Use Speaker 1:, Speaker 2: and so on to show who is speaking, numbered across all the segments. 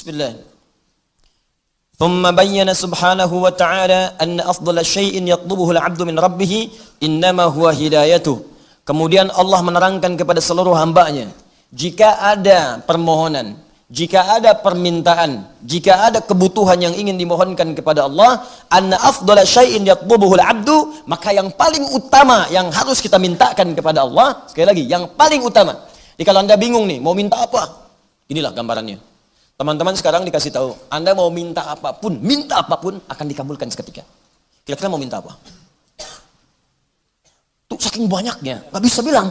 Speaker 1: Bismillah. ثم بين سبحانه وتعالى أن أفضل شيء يطلبه العبد من ربه إنما هو هدايته. Kemudian Allah menerangkan kepada seluruh hambanya, jika ada permohonan, jika ada permintaan, jika ada kebutuhan yang ingin dimohonkan kepada Allah, anna afdala syai'in yatlubuhu al-'abdu, maka yang paling utama yang harus kita mintakan kepada Allah, sekali lagi, yang paling utama. Jadi kalau Anda bingung nih, mau minta apa? Inilah gambarannya. Teman-teman sekarang dikasih tahu, Anda mau minta apapun akan dikabulkan seketika. Kira-kira mau minta apa? Tuh saking banyaknya, nggak bisa bilang.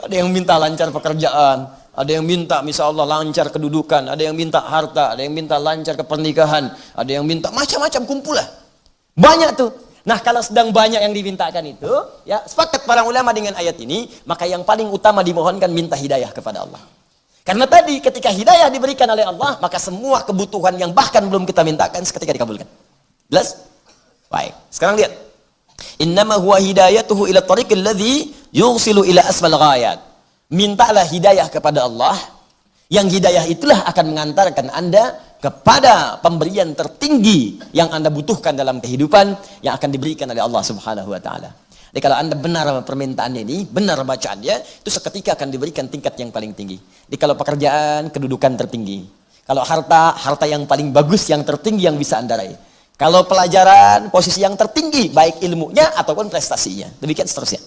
Speaker 1: Ada yang minta lancar pekerjaan, ada yang minta misal Allah lancar kedudukan, ada yang minta harta, ada yang minta lancar ke pernikahan, ada yang minta macam-macam kumpul lah. Banyak tuh. Nah kalau sedang banyak yang dimintakan itu, ya sepakat para ulama dengan ayat ini, maka yang paling utama dimohonkan minta hidayah kepada Allah. Karena tadi ketika hidayah diberikan oleh Allah, maka semua kebutuhan yang bahkan belum kita mintakan seketika dikabulkan. Jelas? Baik. Sekarang lihat. Innama huwa hidayatuhu ila tariqil ladzi yusilu ila asmal ghayat. Mintalah hidayah kepada Allah, yang hidayah itulah akan mengantarkan Anda kepada pemberian tertinggi yang Anda butuhkan dalam kehidupan yang akan diberikan oleh Allah Subhanahu wa taala. Jadi kalau Anda benar permintaannya ini, benar bacaannya, itu seketika akan diberikan tingkat yang paling tinggi. Jadi kalau pekerjaan, kedudukan tertinggi. Kalau harta, harta yang paling bagus, yang tertinggi yang bisa Anda raih. Kalau pelajaran, posisi yang tertinggi, baik ilmunya ataupun prestasinya. Demikian seterusnya.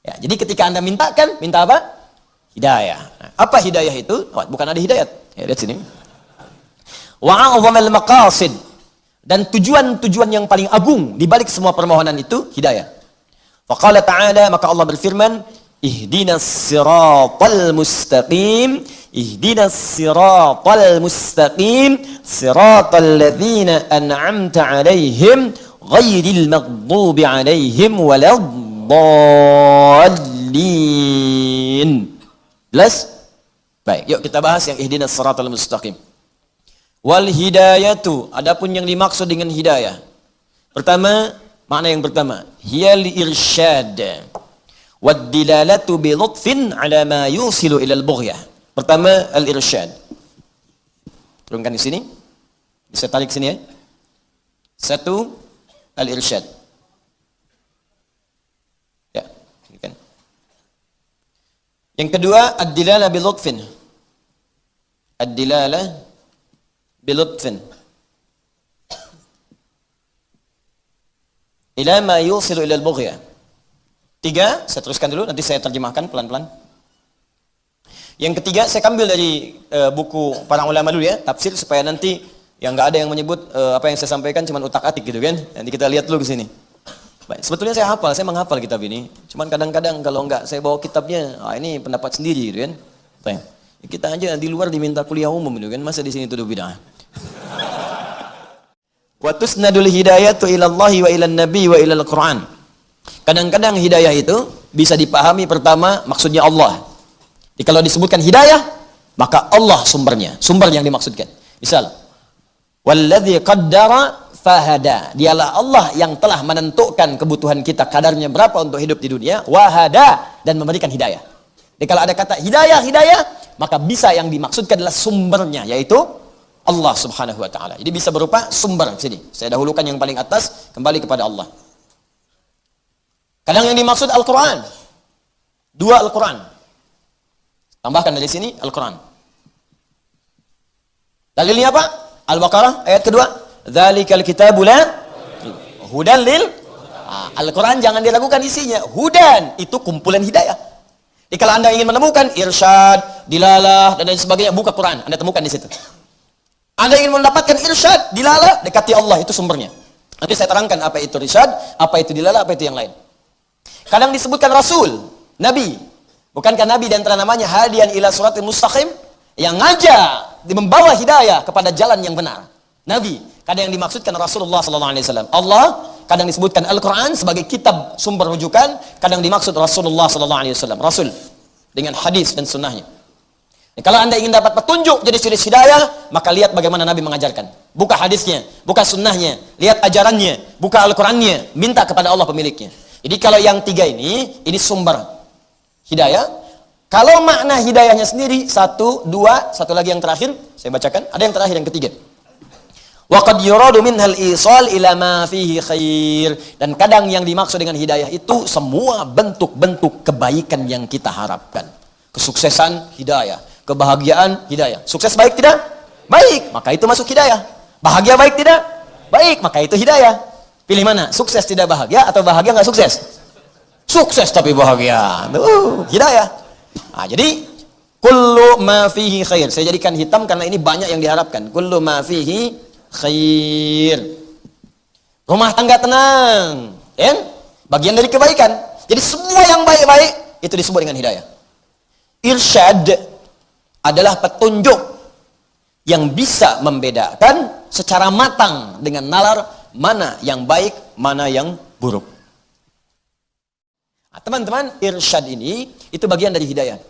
Speaker 1: Ya, jadi ketika Anda mintakan, minta apa? Hidayah. Nah, apa hidayah itu? Oh, bukan ada hidayat. Ya, lihat sini. Wa'a'udhamil maqasid. Dan tujuan-tujuan yang paling agung di balik semua permohonan itu, hidayah. Faqala ta'ala, maka Allah berfirman, ihdinas siratal mustaqim, ihdinas siratal mustaqim, siratal ladzina an'amta 'alaihim ghairil maghdubi 'alaihim waladdallin. Jelas? Baik, yuk kita bahas yang ihdinas siratal mustaqim. Wal hidayatu, adapun yang dimaksud dengan hidayah. Pertama, makna yang pertama, hiya li irsyad wad dilalatu bi lutfin ala ma yusilu ila al-bughyah. Pertama, al-irsyad. Turunkan di sini. Bisa tarik sini ya. Satu, al-irsyad. Ya, kan. Yang kedua, ad-dilalah bi lutfin. Ad-dilalah bi lutfin ila ma yusilu ila al-bughyah. Tiga, saya teruskan dulu, nanti saya terjemahkan pelan-pelan. Yang ketiga, saya ambil dari buku para ulama dulu ya, tafsir, supaya nanti yang nggak ada yang menyebut apa yang saya sampaikan cuma utak-atik gitu kan. Nanti kita lihat dulu ke sini. Baik, sebetulnya saya menghafal kitab ini. Cuman kadang-kadang kalau nggak saya bawa kitabnya, ini pendapat sendiri gitu kan. Baik. Kita aja di luar diminta kuliah umum gitu kan, masa di sini tuduh bid'ah. Wa tusnadul hidayatu ila Allah wa ila Nabi wa ila Al-Qur'an. Kadang-kadang hidayah itu bisa dipahami pertama maksudnya Allah. Jadi kalau disebutkan hidayah, maka Allah sumbernya, sumber yang dimaksudkan. Misal, walladzi qaddara fahada. Dialah Allah yang telah menentukan kebutuhan kita kadarnya berapa untuk hidup di dunia, wahada, dan memberikan hidayah. Jadi kalau ada kata hidayah, maka bisa yang dimaksudkan adalah sumbernya, yaitu Allah Subhanahu wa taala. Jadi bisa berupa sumber. Sini, saya dahulukan yang paling atas, kembali kepada Allah. Kadang yang dimaksud Al-Qur'an. Dua Al-Qur'an. Tambahkan dari sini Al-Qur'an. Dalilnya apa? Al-Baqarah ayat kedua. Dzalikal kitabu la hudan lil. Al-Qur'an jangan diragukan isinya. Hudan itu kumpulan hidayah. Jadi kalau Anda ingin menemukan irsyad, dilalah dan lain sebagainya, buka Quran, Anda temukan di situ. Anda ingin mendapatkan irsyad, dilalah, dekati Allah, itu sumbernya. Nanti saya terangkan apa itu irsyad, apa itu dilalah, apa itu yang lain. Kadang disebutkan Rasul, Nabi. Bukankah Nabi dan antara namanya hadian ila suratil mustaqim, yang ngajak, membawa hidayah kepada jalan yang benar. Nabi. Kadang yang dimaksudkan Rasulullah SAW. Allah, kadang disebutkan Al-Quran sebagai kitab sumber rujukan, kadang dimaksud Rasulullah SAW. Rasul dengan hadis dan sunnahnya. Kalau Anda ingin dapat petunjuk jadi ciri hidayah, maka lihat bagaimana Nabi mengajarkan. Buka hadisnya, buka sunnahnya, lihat ajarannya, buka Al-Qurannya, minta kepada Allah pemiliknya. Jadi kalau yang tiga ini sumber hidayah. Kalau makna hidayahnya sendiri, satu, dua, satu lagi yang terakhir, saya bacakan, ada yang terakhir, yang ketiga. Wa qad yuradu minhal isal ila ma fihi khair. Dan kadang yang dimaksud dengan hidayah itu semua bentuk-bentuk kebaikan yang kita harapkan. Kesuksesan, hidayah. Kebahagiaan, hidayah. Sukses baik tidak? Baik, maka itu masuk hidayah. Bahagia baik tidak? Baik, maka itu hidayah. Pilih mana? Sukses tidak bahagia atau bahagia nggak sukses? Sukses tapi bahagia. Hidayah. Nah, jadi kullu ma fihi khair. Saya jadikan hitam karena ini banyak yang diharapkan. Kullu ma fihi khair. Rumah tangga tenang, ya? Bagian dari kebaikan. Jadi semua yang baik-baik itu disebut dengan hidayah. Irsyad adalah petunjuk yang bisa membedakan secara matang dengan nalar mana yang baik, mana yang buruk. Nah, teman-teman, irsyad ini itu bagian dari hidayah.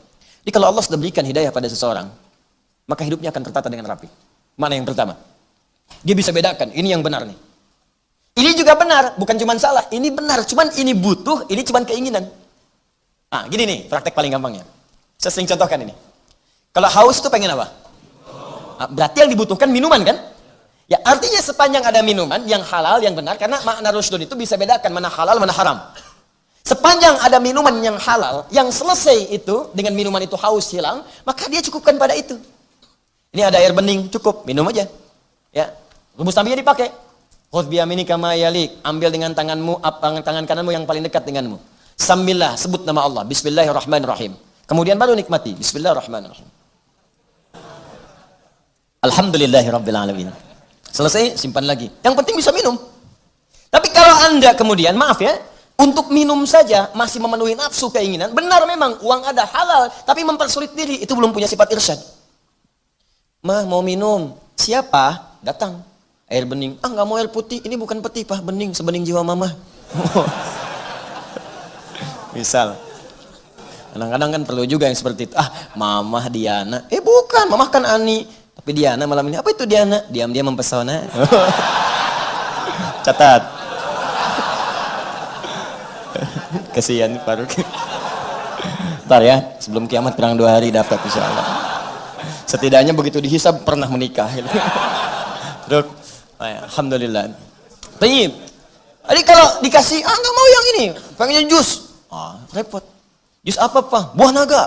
Speaker 1: Jadi kalau Allah sudah berikan hidayah pada seseorang, maka hidupnya akan tertata dengan rapi. Mana yang pertama? Dia bisa bedakan, ini yang benar nih. Ini juga benar, bukan cuma salah. Ini benar, cuman ini butuh, ini cuma keinginan. Nah, gini nih, praktek paling gampangnya. Saya sering contohkan ini. Kalau haus itu pengen apa? Nah, berarti yang dibutuhkan minuman kan? Ya, artinya sepanjang ada minuman yang halal, yang benar, karena makna rushdun itu bisa bedakan mana halal, mana haram. Sepanjang ada minuman yang halal, yang selesai itu, dengan minuman itu haus hilang, maka dia cukupkan pada itu. Ini ada air bening, cukup, minum aja. Ya, rumus tabinya dipakai. Khudh biyaminika ma yalik, ambil dengan tanganmu, tangan kananmu yang paling dekat denganmu. Sambillah, sebut nama Allah, bismillahirrahmanirrahim. Kemudian baru nikmati, bismillahirrahmanirrahim. Alhamdulillahirabbil alamin. Selesai, simpan lagi. Yang penting bisa minum. Tapi kalau Anda kemudian, maaf ya, untuk minum saja masih memenuhi nafsu keinginan, benar memang uang ada halal, tapi mempersulit diri, itu belum punya sifat irsyad. Mah mau minum, siapa? Datang. Air bening. Ah, nggak mau air putih, ini bukan peti, Pak, bening, sebening jiwa mama. Misal. Kadang-kadang kan perlu juga yang seperti itu. Ah, Mama Diana. Bukan, Mama kan Ani. Tapi Diana malam ini, apa itu Diana? Diam-diam mempesona. Catat. Kasihan Faruk. Ntar ya, sebelum kiamat kurang 2 hari daftar insyaallah. Setidaknya begitu dihisab pernah menikah. Dok, alhamdulillah. Baik. Jadi kalau dikasih, nggak mau yang ini, pengennya jus. Repot. Jus apa, Pak? Buah naga.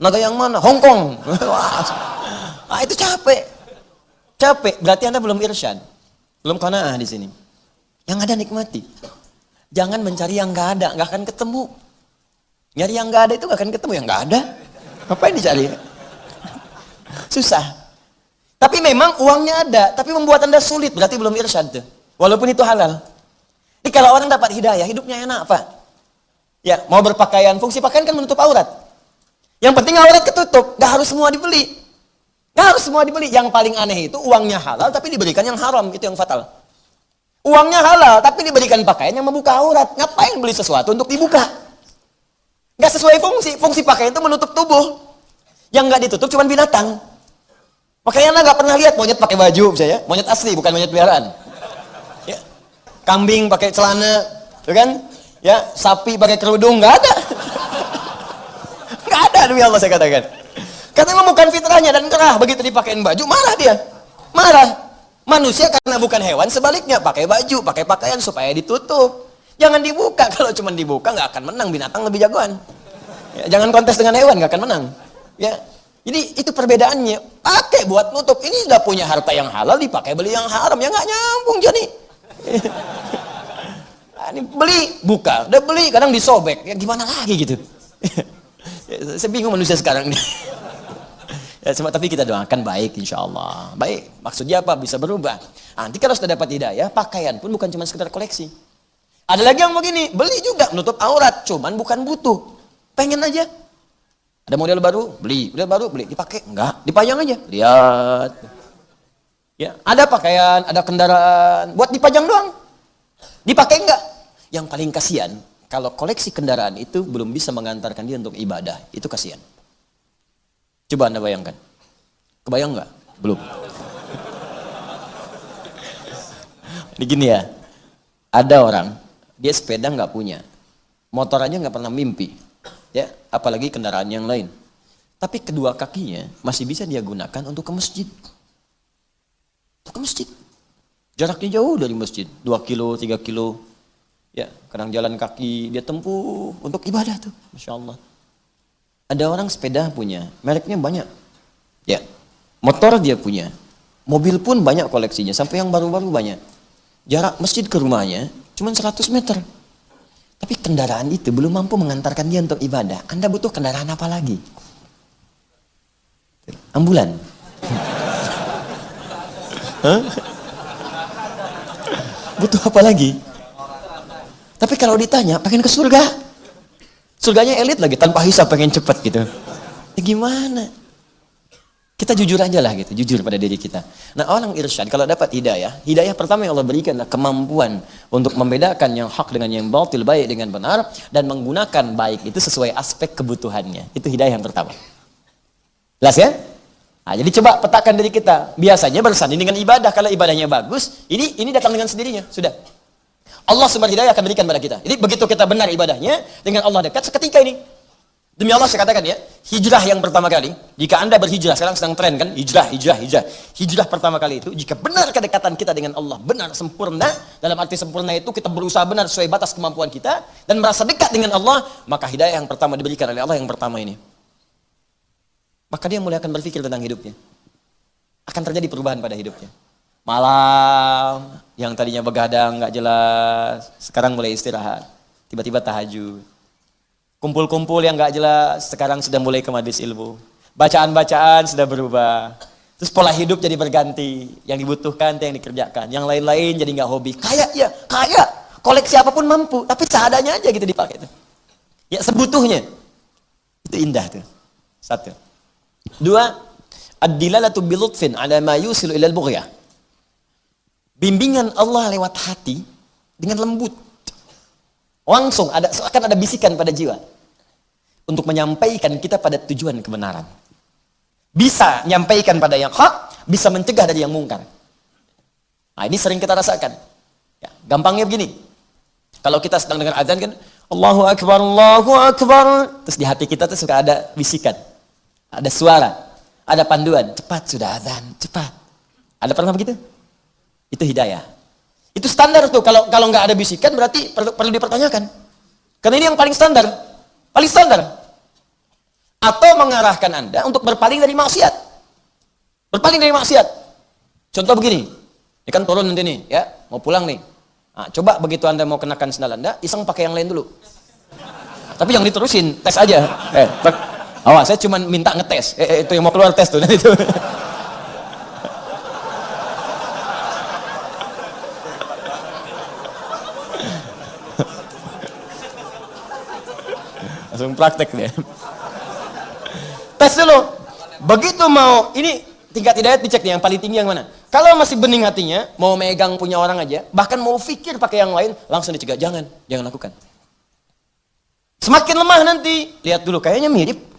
Speaker 1: Naga yang mana? Hongkong. Itu capek. Capek. Berarti Anda belum irsyad. Belum qanaah di sini. Yang ada nikmati. Jangan mencari yang nggak ada, nggak akan ketemu. Nyari yang nggak ada itu nggak akan ketemu, yang nggak ada. Ngapain dicari? Susah. Tapi memang uangnya ada, tapi membuat Anda sulit, berarti belum irsyad tuh. Walaupun itu halal. Jadi kalau orang dapat hidayah, hidupnya enak, Pak. Ya, mau berpakaian, fungsi pakaian kan menutup aurat. Yang penting aurat ketutup, nggak harus semua dibeli. Nggak harus semua dibeli. Yang paling aneh itu uangnya halal, tapi diberikan yang haram, itu yang fatal. Uangnya halal, tapi diberikan pakaian yang membuka aurat. Ngapain beli sesuatu untuk dibuka? Nggak sesuai fungsi. Fungsi pakaian itu menutup tubuh. Yang nggak ditutup cuma binatang. Makanya Anda nggak pernah lihat monyet pakai baju, misalnya. Monyet asli, bukan monyet peliharaan. Ya. Kambing pakai celana, kan? Ya, sapi pakai kerudung, nggak ada. Nggak ada, demi Allah saya katakan. Karena bukan fitrahnya dan kerah, begitu dipakein baju, marah dia. Marah. Manusia karena bukan hewan, sebaliknya pakai baju, pakai pakaian supaya ditutup. Jangan dibuka, kalau cuma dibuka nggak akan menang, binatang lebih jagoan. Ya, jangan kontes dengan hewan, nggak akan menang. Ya, jadi itu perbedaannya. Pakai buat nutup, ini nggak punya harta yang halal, dipakai beli yang haram, ya nggak nyambung jadi. Ini beli, buka, udah beli, kadang disobek, ya gimana lagi gitu. Saya bingung manusia sekarang nih. Ya, tapi kita doakan baik, insya Allah. Baik, maksudnya apa? Bisa berubah. Nanti kalau sudah dapat hidayah, pakaian pun bukan cuma sekedar koleksi. Ada lagi yang begini, beli juga, menutup aurat, cuman bukan butuh. Pengen aja. Ada model baru, beli. Model baru, beli. Dipakai? Enggak. Dipajang aja. Lihat. Ya, ada pakaian, ada kendaraan. Buat dipajang doang. Dipakai enggak? Yang paling kasihan, kalau koleksi kendaraan itu belum bisa mengantarkan dia untuk ibadah. Itu kasihan. Coba Anda bayangkan. Kebayang enggak? Belum. Ini gini ya. Ada orang, dia sepeda enggak punya. Motor aja enggak pernah mimpi. Ya, apalagi kendaraan yang lain. Tapi kedua kakinya masih bisa dia gunakan untuk ke masjid. Untuk ke masjid. Jaraknya jauh dari masjid, 2 kilo, 3 kilo. Ya, kadang jalan kaki dia tempuh untuk ibadah tuh, Masya Allah. Ada orang sepeda punya, mereknya banyak. Ya, motor dia punya. Mobil pun banyak koleksinya, sampai yang baru-baru banyak. Jarak masjid ke rumahnya cuma 100 meter. Tapi kendaraan itu belum mampu mengantarkan dia untuk ibadah. Anda butuh kendaraan apa lagi? Ambulan. Butuh apa lagi? Tapi kalau ditanya, pengen ke surga. Surganya elit lagi, tanpa hisab, pengen cepat gitu. Ya gimana? Kita jujur aja lah gitu, jujur pada diri kita. Nah, orang irsyad kalau dapat hidayah, hidayah pertama yang Allah berikan adalah kemampuan untuk membedakan yang hak dengan yang batil, baik dengan benar, dan menggunakan baik itu sesuai aspek kebutuhannya. Itu hidayah yang pertama. Jelas ya? Nah, jadi coba petakan diri kita. Biasanya bersanding dengan ibadah. Kalau ibadahnya bagus, ini datang dengan sendirinya. Sudah. Allah sumber hidayah akan berikan pada kita. Jadi begitu kita benar ibadahnya, dengan Allah dekat seketika ini. Demi Allah saya katakan ya, hijrah yang pertama kali, jika Anda berhijrah, sekarang sedang tren kan, hijrah. Hijrah pertama kali itu, jika benar kedekatan kita dengan Allah, benar, sempurna, dalam arti sempurna itu kita berusaha benar sesuai batas kemampuan kita, dan merasa dekat dengan Allah, maka hidayah yang pertama diberikan oleh Allah yang pertama ini. Maka dia mulai akan berpikir tentang hidupnya. Akan terjadi perubahan pada hidupnya. Malam, yang tadinya begadang, gak jelas, sekarang mulai istirahat. Tiba-tiba tahajud. Kumpul-kumpul yang gak jelas, sekarang sudah mulai ke majelis ilmu. Bacaan-bacaan sudah berubah. Terus pola hidup jadi berganti. Yang dibutuhkan, yang dikerjakan. Yang lain-lain jadi gak hobi. Kaya ya, kaya. Koleksi apapun mampu, tapi seadanya aja gitu dipakai. Ya sebutuhnya. Itu indah tuh. Satu. Dua, ad-dilalatu bilutfin ala ma yusilu ilal bughyah. Bimbingan Allah lewat hati dengan lembut. Langsung akan ada bisikan pada jiwa untuk menyampaikan kita pada tujuan kebenaran. Bisa menyampaikan pada yang hak, bisa mencegah dari yang mungkar. Nah, ini sering kita rasakan. Ya, gampangnya begini. Kalau kita sedang dengar azan kan, Allahu Akbar, Allahu Akbar. Terus di hati kita tuh suka ada bisikan. Ada suara, ada panduan, cepat sudah azan, cepat. Ada pernah begitu? Itu hidayah. Itu standar tuh, kalau nggak ada bisikan berarti perlu dipertanyakan. Karena ini yang paling standar. Paling standar. Atau mengarahkan Anda untuk berpaling dari maksiat. Berpaling dari maksiat. Contoh begini, ini kan turun nanti nih, ya, mau pulang nih. Nah, coba begitu Anda mau kenakan sandal Anda, iseng pakai yang lain dulu. Tapi yang diterusin, tes aja. Awas, saya cuma minta ngetes. Itu yang mau keluar tes tuh nanti itu. Langsung praktek dia. Tes dulu. Begitu mau, ini tingkat hidayat dicek nih, yang paling tinggi yang mana. Kalau masih bening hatinya, mau megang punya orang aja, bahkan mau pikir pakai yang lain, langsung dicegah. Jangan lakukan. Semakin lemah nanti, lihat dulu, kayaknya mirip.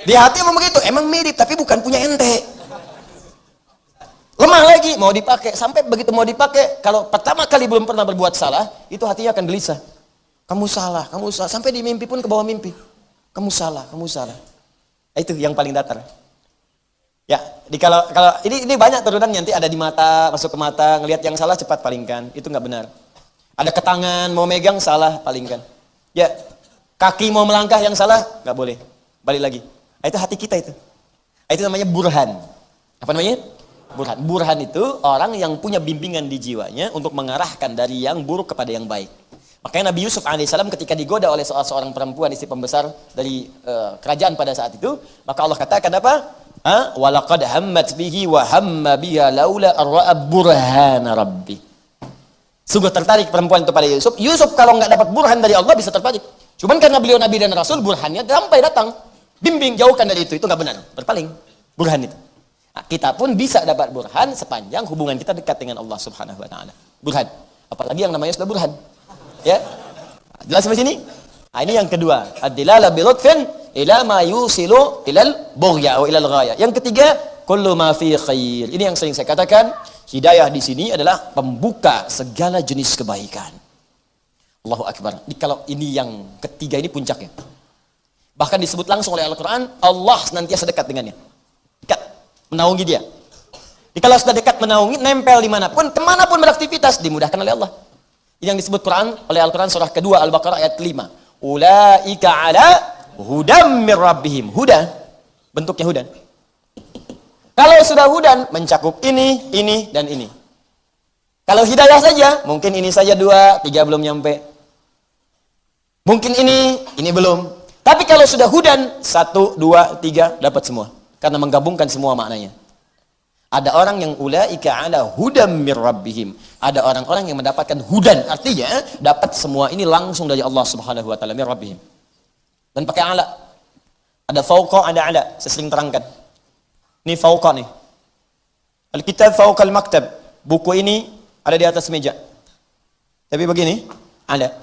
Speaker 1: Di hati emang begitu, emang mirip, tapi bukan punya ente. Lemah lagi, mau dipakai. Sampai begitu mau dipakai, kalau pertama kali belum pernah berbuat salah, itu hatinya akan gelisah. Kamu salah. Sampai di mimpi pun ke bawah mimpi. Kamu salah. Nah, itu yang paling datar. Ya, kalau ini banyak turunan nanti ada di mata, masuk ke mata, ngelihat yang salah cepat palingkan. Itu nggak benar. Ada ke tangan, mau megang salah, palingkan. Ya, kaki mau melangkah yang salah, nggak boleh. Balik lagi. Nah, itu hati kita itu. Nah, itu namanya burhan. Apa namanya? Burhan. Burhan itu orang yang punya bimbingan di jiwanya untuk mengarahkan dari yang buruk kepada yang baik. Makanya Nabi Yusuf alaihissalam ketika digoda oleh seorang perempuan istri pembesar dari kerajaan pada saat itu, maka Allah katakan apa? Walaqad hammat bihi wa hamma biha laula ar-ra'a burhana rabbi. Sungguh tertarik perempuan itu pada Yusuf. Yusuf kalau nggak dapat burhan dari Allah bisa tertarik. Cuman karena beliau Nabi dan Rasul, burhannya sampai datang. Bimbing, jauhkan dari itu nggak benar. Berpaling, burhan itu. Nah, kita pun bisa dapat burhan sepanjang hubungan kita dekat dengan Allah Subhanahu Wa Taala. Burhan, apalagi yang namanya sudah burhan. Ya, jelas sampai sini? Nah, ini yang kedua. Ad-dilalah bi lutfin ila ma yusilu ilal bughya atau ilal ghaya. Yang ketiga, kullu ma fi khair. Ini yang sering saya katakan, hidayah di sini adalah pembuka segala jenis kebaikan. Allahu Akbar. Kalau ini yang ketiga ini puncaknya. Bahkan disebut langsung oleh Al-Quran, Allah senantiasa dekat dengannya. Dekat, menaungi dia. Jadi kalau sudah dekat menaungi, nempel dimanapun, kemanapun beraktivitas, dimudahkan oleh Allah. Ini yang disebut Quran oleh Al-Quran surah kedua Al-Baqarah ayat 5. Ulaika ala hudam mir rabbihim. Hudan, bentuknya hudan. Kalau sudah hudan, mencakup ini, dan ini. Kalau hidayah saja, mungkin ini saja 2, 3 belum nyampe. Mungkin ini belum. Tapi kalau sudah hudan, 1, 2, 3, dapat semua. Karena menggabungkan semua maknanya. Ada orang yang ulaika ala hudam mir rabbihim. Ada orang-orang yang mendapatkan hudan. Artinya, dapat semua ini langsung dari Allah subhanahu wa ta'ala, mir rabbihim. Dan pakai ala. Ada fauqa, ada ala. Saya sering terangkan. Ini fauqa nih. Al-kitab fauqa al-maktab. Buku ini ada di atas meja. Tapi begini, ada.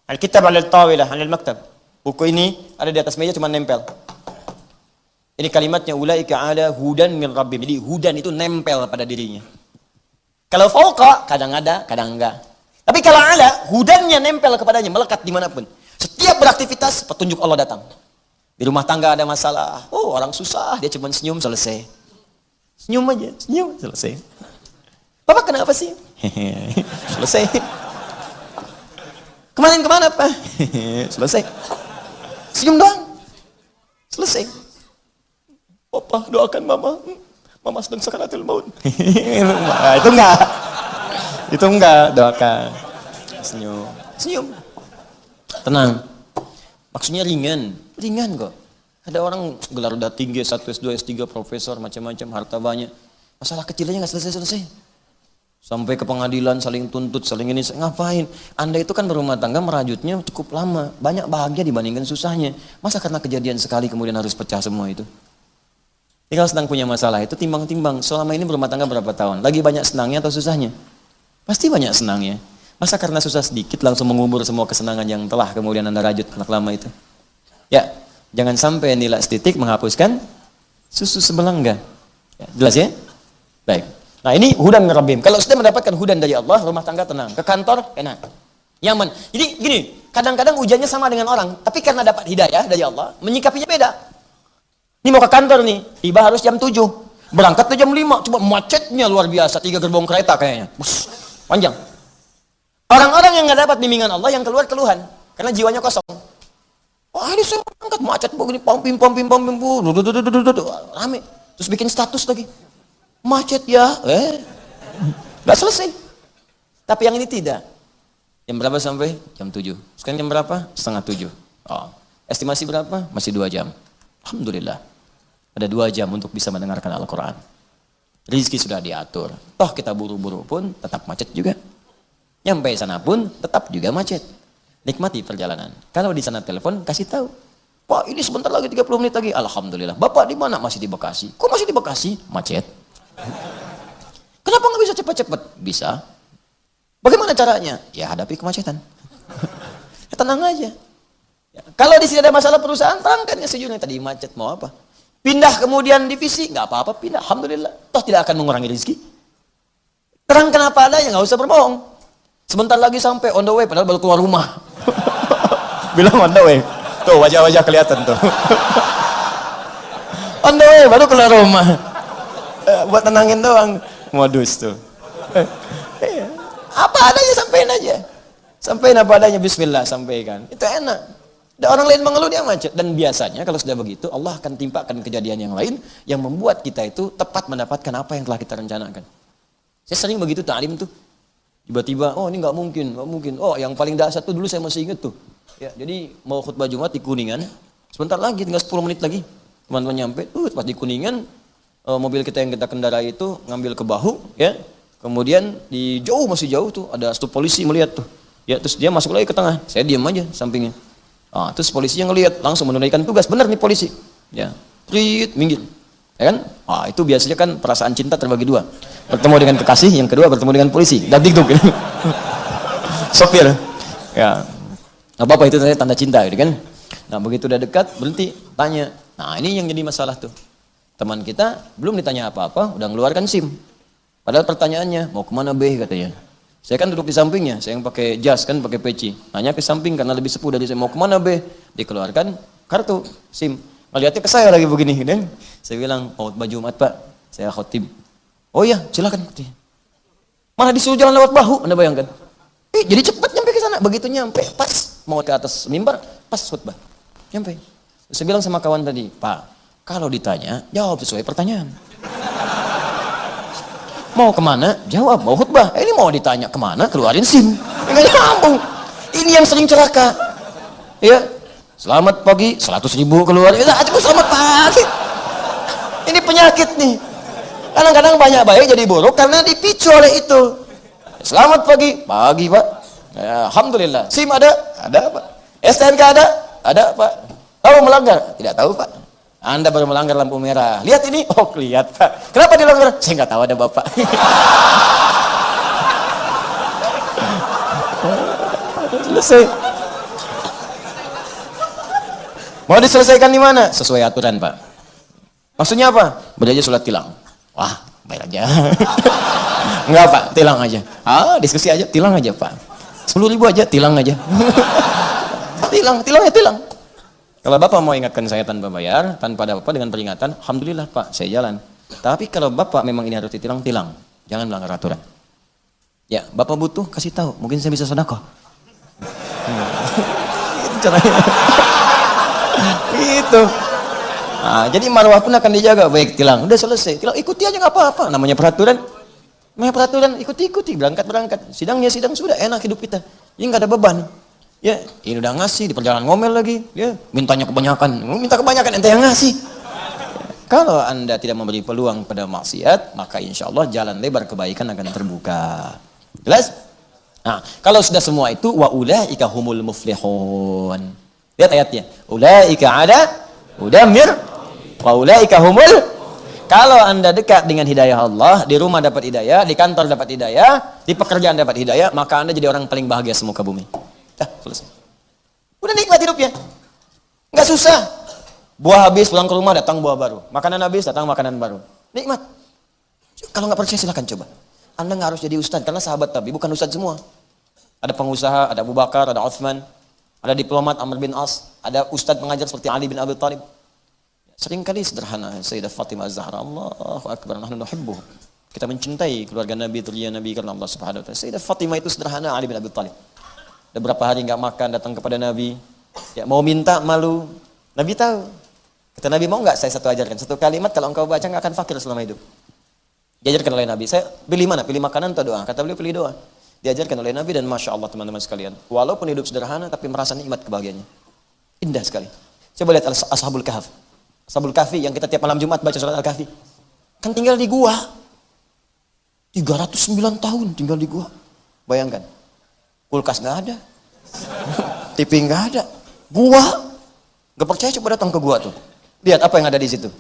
Speaker 1: Al-kitab ala al-tawilah, ala al-maktab. Buku ini ada di atas meja cuma nempel. Ini kalimatnya ulaika ala hudan min rabbihim. Jadi hudan itu nempel pada dirinya. Kalau fauqa kadang ada, kadang enggak. Tapi kalau ala, hudannya nempel kepadanya, melekat dimanapun. Setiap beraktivitas petunjuk Allah datang. Di rumah tangga ada masalah, oh orang susah, dia cuma senyum selesai. Senyum aja, senyum selesai. Bapak kenapa sih? Selesai. Kemarin kemana Pak? Selesai. Senyum doang. Selesai. Papa doakan mama. Mama sedang sakaratul maut. Itu enggak. Itu enggak, doakan. Senyum. Senyum. Tenang. Maksudnya ringan. Ringan kok. Ada orang gelar udah tinggi, S1, S2, S3, profesor, macam-macam, harta banyak. Masalah kecilnya nggak selesai-selesai. Sampai ke pengadilan, saling tuntut, saling ini. Ngapain? Anda itu kan berumah tangga merajutnya cukup lama. Banyak bahagia dibandingkan susahnya. Masa karena kejadian sekali kemudian harus pecah semua itu? Jadi kalau sedang punya masalah itu timbang-timbang. Selama ini berumah tangga berapa tahun? Lagi banyak senangnya atau susahnya? Pasti banyak senangnya. Masa karena susah sedikit langsung mengubur semua kesenangan yang telah kemudian Anda rajut lama itu? Ya, jangan sampai nilai setitik menghapuskan susu sebelangga. Ya, jelas ya? Baik. Nah ini hudan min rabbihim. Kalau sudah mendapatkan hudan dari Allah, rumah tangga tenang. Ke kantor, enak. Nyaman. Jadi gini, kadang-kadang ujiannya sama dengan orang. Tapi karena dapat hidayah dari Allah, menyikapinya beda. Ini mau ke kantor nih, tiba harus jam 7. Berangkat tuh jam 5. Coba macetnya luar biasa. 3 gerbong kereta kayaknya. Bus, panjang. Orang-orang yang nggak dapat bimbingan Allah, yang keluar keluhan. Karena jiwanya kosong. Wah ini saya angkat macet begini, pom rame. Terus bikin status lagi. Macet ya, nggak selesai. Tapi yang ini tidak. Jam berapa sampai? Jam 7. Sekarang jam berapa? Setengah 7. Oh. Estimasi berapa? Masih 2 jam. Alhamdulillah. Ada 2 jam untuk bisa mendengarkan Al-Quran. Rizki sudah diatur. Toh kita buru-buru pun tetap macet juga. Nyampe sana pun tetap juga macet. Nikmati perjalanan. Kalau di sana telepon, kasih tahu. Pak, ini sebentar lagi 30 menit lagi. Alhamdulillah. Bapak di mana? Masih di Bekasi. Kok masih di Bekasi? Macet. Kenapa nggak bisa cepat-cepat? Bisa. Bagaimana caranya? Ya hadapi kemacetan. Ya, tenang aja. Ya, kalau di sini ada masalah perusahaan, terangkan ya sejujurnya tadi macet mau apa? Pindah kemudian divisi, nggak apa-apa pindah. Alhamdulillah. Toh tidak akan mengurangi rezeki. Terangkan apa adanya, nggak usah berbohong. Sebentar lagi sampai on the way, padahal baru keluar rumah. Bilang on the way. Tuh wajah-wajah kelihatan tuh. On the way, baru keluar rumah. Buat tenangin doang. Modus tuh. Apa adanya sampaikan aja. Sampaikan apa adanya, bismillah sampaikan. Itu enak. Ada orang lain mengeluh dia macet. Dan biasanya kalau sudah begitu, Allah akan timpakan kejadian yang lain yang membuat kita itu tepat mendapatkan apa yang telah kita rencanakan. Saya sering begitu ta'lim tuh. Tiba-tiba, oh ini nggak mungkin, nggak mungkin. Oh yang paling dahsyat tuh dulu saya masih ingat tuh. Ya, jadi mau khutbah Jumat di Kuningan, sebentar lagi, tinggal 10 menit lagi. Teman-teman nyampe, pas di Kuningan, mobil kita yang kita kendarai itu ngambil ke bahu, ya. Kemudian di jauh, masih jauh tuh, ada staf polisi melihat tuh. Ya, terus dia masuk lagi ke tengah, saya diam aja sampingnya. Terus polisinya ngelihat, langsung menunaikan tugas, benar nih polisi. Ya, minggir. Ya kan? Itu biasanya kan perasaan cinta terbagi 2. Bertemu dengan kekasih, yang kedua bertemu dengan polisi. Dagdikduk. Sopir. Ya. Nggak apa-apa itu tanda cinta gitu kan. Nah, begitu udah dekat, berhenti, tanya. Nah, ini yang jadi masalah tuh. Teman kita belum ditanya apa-apa, udah ngeluarkan SIM. Padahal pertanyaannya, mau kemana be katanya. Saya kan duduk di sampingnya, saya yang pakai jas kan, pakai peci. Nanya ke samping karena lebih sepuh dari saya, mau kemana be? Dikeluarkan kartu SIM. Ngeliatnya ke saya lagi begini, kan? Saya bilang, mau khutbah Jumat Pak, saya khotib. Oh iya, silakan. Mana disuruh jalan lewat bahu, Anda bayangkan. Jadi cepat nyampe ke sana. Begitu nyampe, pas mau ke atas mimbar, pas khutbah. Nyampe. Terus saya bilang sama kawan tadi, Pak, kalau ditanya, jawab sesuai pertanyaan. Mau kemana? Jawab, mau khutbah. Ini mau ditanya kemana? Keluarin SIM. Enggak nyambung. Ini yang sering celaka. Ya, selamat pagi, 100.000 keluar. Ya, selamat pagi. Ini penyakit nih. Kadang-kadang banyak baik jadi buruk karena dipicu oleh itu. Selamat pagi, pagi Pak. Ya, alhamdulillah. SIM ada? Ada Pak. STNK ada? Ada Pak. Tahu melanggar? Tidak tahu Pak. Anda baru melanggar lampu merah. Lihat ini. Oh, lihat Pak. Kenapa dilanggar? Saya nggak tahu, ada Bapak. Selesai. Mau diselesaikan di mana? Sesuai aturan Pak. Maksudnya apa? Belajar sholat tilang. Wah, bayar aja. Enggak Pak, tilang aja. Diskusi aja, tilang aja Pak. 10.000 aja, tilang aja. tilang ya tilang. Kalau Bapak mau ingatkan saya tanpa bayar, tanpa ada apa dengan peringatan, alhamdulillah Pak, saya jalan. Tapi kalau Bapak memang ini harus ditilang, tilang. Jangan melanggar aturan. Ya, Bapak butuh, kasih tahu. Mungkin saya bisa sedekah. Itu caranya. Gitu. Nah, jadi marwah pun akan dijaga. Baik, tilang. Udah selesai. Tilang, ikuti aja nggak apa-apa. Namanya peraturan. Ikuti. Berangkat. Sidangnya sidang, sudah enak hidup kita. Ini nggak ada beban. Ya, ini udah ngasih, di perjalanan ngomel lagi. Ya, minta kebanyakan, ente yang ngasih. Kalau Anda tidak memberi peluang pada maksiat, maka insya Allah jalan lebar kebaikan akan terbuka. Jelas? Nah, kalau sudah semua itu, wa ulaika humul muflihun. Lihat ayatnya. Ulaika ada udamir, wa ulaika humul. Kalau Anda dekat dengan hidayah Allah, di rumah dapat hidayah, di kantor dapat hidayah, di pekerjaan dapat hidayah, maka Anda jadi orang paling bahagia semuka bumi. Dah, selesai. Udah nikmat hidupnya. Enggak susah. Buah habis, pulang ke rumah, datang buah baru. Makanan habis, datang makanan baru. Nikmat. Kalau nggak percaya silakan coba. Anda nggak harus jadi ustadz, karena sahabat Nabi bukan ustadz semua. Ada pengusaha, ada Abu Bakar, ada Uthman, ada diplomat Amr bin As, ada ustadz pengajar seperti Ali bin Abi Thalib. Seringkali sederhana. Sayyidah Fatimah Az-Zahra, Allahu Akbar, nahnu nuhibbuh. Kita mencintai keluarga Nabi, tulia Nabi karena Allah Subhanahu wa taala. Sayyidah Fatimah itu sederhana, Ali bin Abi Thalib. Udah berapa hari nggak makan, datang kepada Nabi. Ya, mau minta, malu. Nabi tahu. Kata Nabi, mau nggak saya satu ajarkan? Satu kalimat kalau engkau baca nggak akan fakir selama hidup. Diajarkan oleh Nabi. Saya pilih mana? Pilih makanan atau doa? Kata beliau, pilih doa. Diajarkan oleh Nabi dan Masya Allah teman-teman sekalian. Walaupun hidup sederhana, tapi merasa nikmat kebahagiaannya. Indah sekali. Coba lihat Ashabul Kahf. Ashabul Kahfi yang kita tiap malam Jumat baca surat Al-Kahfi. Kan tinggal di gua. 309 tahun tinggal di gua. Bayangkan. Kulkas nggak ada. TV nggak ada. Gua. Nggak percaya, coba datang ke gua tuh. Lihat apa yang ada di situ.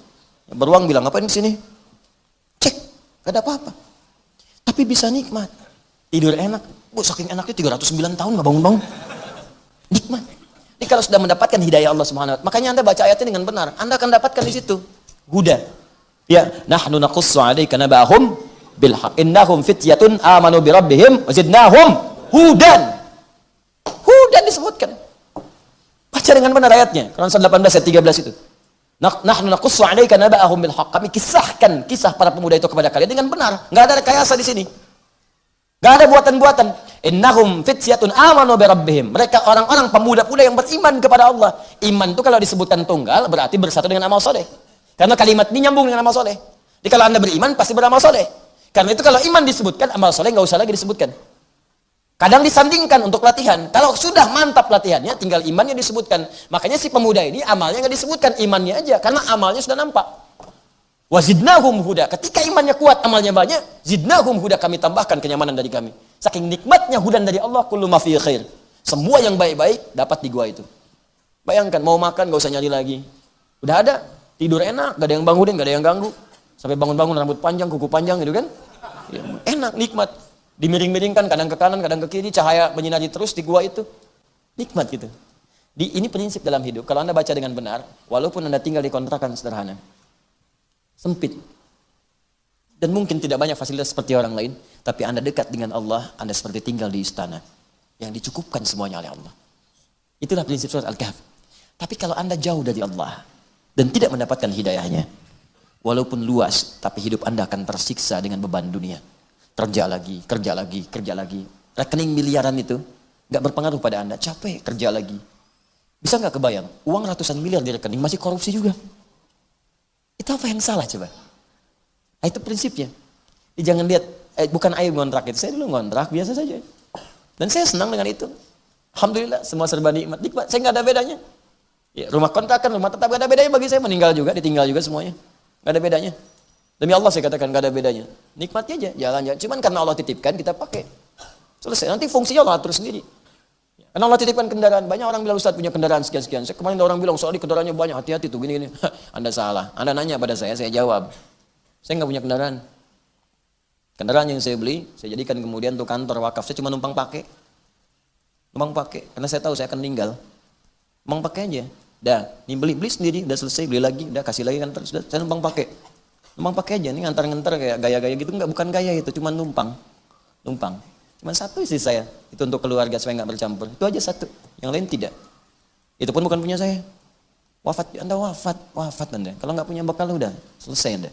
Speaker 1: Beruang bilang, ngapain di sini? Cek, nggak ada apa-apa. Tapi bisa nikmat. Tidur enak. Saking enaknya 309 tahun nggak bangun-bangun. Nikmat. Jadi kalau sudah mendapatkan hidayah Allah Subhanahu wa taala, makanya Anda baca ayatnya dengan benar. Anda akan dapatkan di situ huda. Ya, nahnu naqussu 'alaika nabahum bil haqq. Innahum fityatun amanu bi rabbihim wa zidnahum hudan. Hudan disebutkan. Baca dengan benar ayatnya. Quran 18 ayat 13 itu. Nahnu naqussu 'alaika nabahum bil haqq. Kami kisahkan kisah para pemuda itu kepada kalian dengan benar. Enggak ada rekayasa di sini. Enggak ada buatan-buatan. Innahum fityatun amanu bi rabbihim. Mereka orang-orang pemuda-pemuda yang beriman kepada Allah. Iman itu kalau disebutkan tunggal berarti bersatu dengan amal soleh. Karena kalimat ini nyambung dengan amal soleh. Jadi kalau Anda beriman pasti beramal soleh. Karena itu kalau iman disebutkan, amal soleh nggak usah lagi disebutkan. Kadang disandingkan untuk latihan. Kalau sudah mantap latihannya, tinggal imannya disebutkan. Makanya si pemuda ini amalnya nggak disebutkan, imannya aja. Karena amalnya sudah nampak. Wa zidnahum huda. Ketika imannya kuat, amalnya banyak, zidnahum huda, kami tambahkan kenyamanan dari kami. Saking nikmatnya hudan dari Allah, kullu ma fi khair. Semua yang baik-baik dapat di gua itu. Bayangkan mau makan gak usah nyari lagi. Udah ada, tidur enak, gak ada yang bangunin, gak ada yang ganggu. Sampai bangun-bangun rambut panjang, kuku panjang gitu kan. Ya, enak, nikmat. Dimiring-miringkan kadang ke kanan, kadang ke kiri, cahaya menyinari terus di gua itu. Nikmat gitu. Ini prinsip dalam hidup. Kalau Anda baca dengan benar, walaupun Anda tinggal di kontrakan sederhana. Sempit. Dan mungkin tidak banyak fasilitas seperti orang lain, tapi Anda dekat dengan Allah, Anda seperti tinggal di istana yang dicukupkan semuanya oleh Allah. Itulah prinsip surat Al-Kahf. Tapi kalau Anda jauh dari Allah dan tidak mendapatkan hidayahnya, walaupun luas, tapi hidup Anda akan tersiksa dengan beban dunia. Kerja lagi, kerja lagi, kerja lagi. Rekening miliaran itu nggak berpengaruh pada Anda. Capek, kerja lagi. Bisa nggak kebayang? Uang ratusan miliar di rekening masih korupsi juga. Itu apa yang salah coba? Nah, itu prinsipnya. Jadi jangan lihat, bukan ayo ngontrak itu. Saya dulu ngontrak biasa saja. Dan saya senang dengan itu. Alhamdulillah semua serba nikmat. Saya nggak ada bedanya. Ya, rumah kontrakan, rumah tetap nggak ada bedanya bagi saya. Meninggal juga, ditinggal juga semuanya. Nggak ada bedanya. Demi Allah saya katakan nggak ada bedanya. Nikmati aja, jalan-jalan. Cuman karena Allah titipkan kita pakai. Selesai. Nanti fungsinya Allah atur sendiri. Karena Allah titipkan kendaraan. Banyak orang bilang Ustaz punya kendaraan sekian-sekian. Kemarin orang bilang soal kendaraannya banyak, hati-hati tuh gini-gini. Anda salah. Anda nanya pada saya jawab. Saya nggak punya kendaraan. Kendaraan yang saya beli, saya jadikan kemudian untuk kantor wakaf. Saya cuma numpang pakai. Numpang pakai. Karena saya tahu saya akan meninggal. Numpang pakai aja. Dah, ini beli sendiri, udah selesai, beli lagi, udah kasih lagi kantor, sudah saya numpang pakai. Numpang pakai aja, ini ngantar-ngantar kayak gaya-gaya gitu, enggak, bukan gaya itu, cuma numpang. Numpang. Cuma satu istri saya, itu untuk keluarga supaya nggak bercampur. Itu aja satu, yang lain tidak. Itu pun bukan punya saya. Wafat Anda, wafat Anda. Kalau nggak punya bekal udah selesai Anda.